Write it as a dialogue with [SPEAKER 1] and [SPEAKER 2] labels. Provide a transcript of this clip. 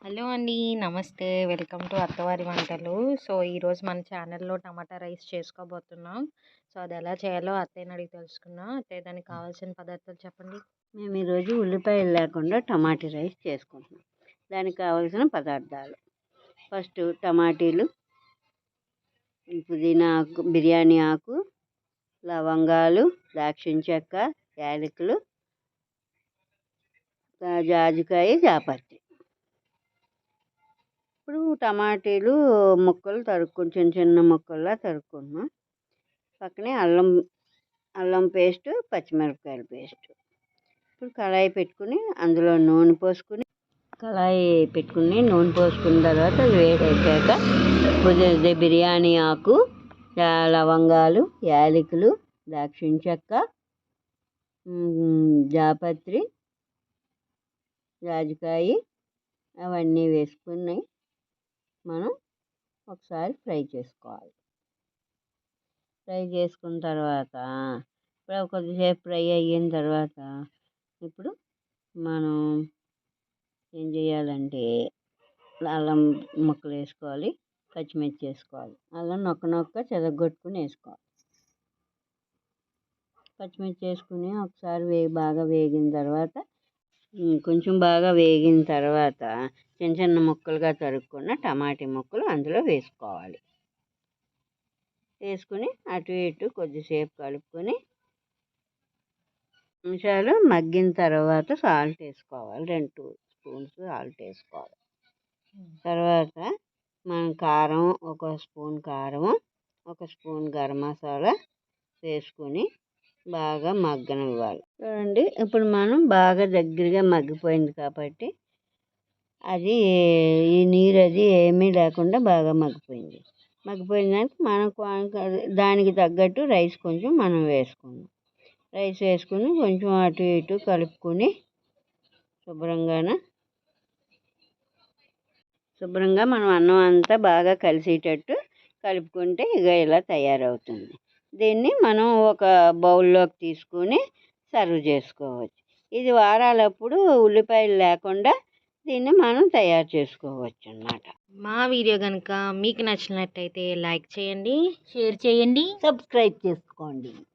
[SPEAKER 1] Hello అండి. నమస్తే. Welcome to అత్తవారి వంటలు. సో, ఈరోజు మన ఛానల్‌లో టమాటా రైస్ చేసుకోబోతున్నాం. సో, అది ఎలా చేయాలో అత్తయ్యని అడిగి తెలుసుకుందాం. అత్తయ్య దానికి కావాల్సిన పదార్థాలు చెప్పండి.
[SPEAKER 2] మేము ఈరోజు ఉల్లిపాయలు లేకుండా టమాటా రైస్ చేసుకుంటున్నాం. దానికి కావాల్సిన పదార్థాలు: ఫస్ట్ టమాటీలు, పుదీనా ఆకు, బిర్యానీ ఆకు, లవంగాలు, దాల్చిన చెక్క, యాలకులు, జాజికాయ, జాపత్రి. ఇప్పుడు టమాటీలు ముక్కలు చిన్న చిన్న ముక్కల్లా తరుక్కుంటున్నాం. పక్కనే అల్లం పేస్ట్, పచ్చిమిరపకాయల పేస్ట్. ఇప్పుడు కళాయి పెట్టుకుని అందులో నూనె పోసుకుని తర్వాత వేడెక్కాక బిర్యానీ ఆకు, లవంగాలు, యాలకులు, దాల్చిన చెక్క, జాపత్రి, జాజికాయ అవన్నీ వేసుకుని మనం ఒకసారి ఫ్రై చేసుకోవాలి. ఫ్రై చేసుకున్న తర్వాత కొద్దిసేపు ఫ్రై అయిన తర్వాత ఇప్పుడు మనం ఏం చేయాలంటే అల్లం ముక్కలు వేసుకోవాలి, పచ్చిమిర్చి వేసుకోవాలి. అల్లం నొక్క చెదగొట్టుకుని వేసుకోవాలి. పచ్చిమిర్చి వేసుకుని ఒకసారి బాగా వేగిన తర్వాత కొంచెం బాగా వేగిన తర్వాత చిన్న చిన్న ముక్కలుగా తరుక్కున్న టమాటీ ముక్కలు అందులో వేసుకోవాలి. వేసుకుని అటు ఇటు కొద్దిసేపు కలుపుకొని నిమిషాలు మగ్గిన తర్వాత సాల్ట్ వేసుకోవాలి. 2 స్పూన్స్ సాల్ట్ వేసుకోవాలి. తర్వాత మనం కారం, 1 స్పూన్ కారం, 1 స్పూన్ గరం మసాలా వేసుకొని బాగా మగ్గనివ్వాలి. చూడండి, ఇప్పుడు మనం బాగా దగ్గరగా మగ్గిపోయింది కాబట్టి అది ఈ నీరు అది ఏమీ లేకుండా బాగా మగ్గిపోయింది. మగ్గిపోయిందానికి మనం దానికి తగ్గట్టు రైస్ కొంచెం మనం వేసుకుందాం. రైస్ వేసుకుని కొంచెం అటు ఇటు కలుపుకొని శుభ్రంగా మనం అన్నం అంతా బాగా కలిసేటట్టు కలుపుకుంటే ఇలా తయారవుతుంది. దీన్ని మనం ఒక బౌల్లోకి తీసుకొని సర్వ్ చేసుకోవచ్చు. ఇది వారాలప్పుడు ఉల్లిపాయలు లేకుండా దీన్ని మనం తయారు చేసుకోవచ్చు అన్నమాట.
[SPEAKER 1] మా వీడియో కనుక మీకు నచ్చినట్టయితే లైక్ చేయండి, షేర్ చేయండి,
[SPEAKER 2] సబ్స్క్రైబ్ చేసుకోండి.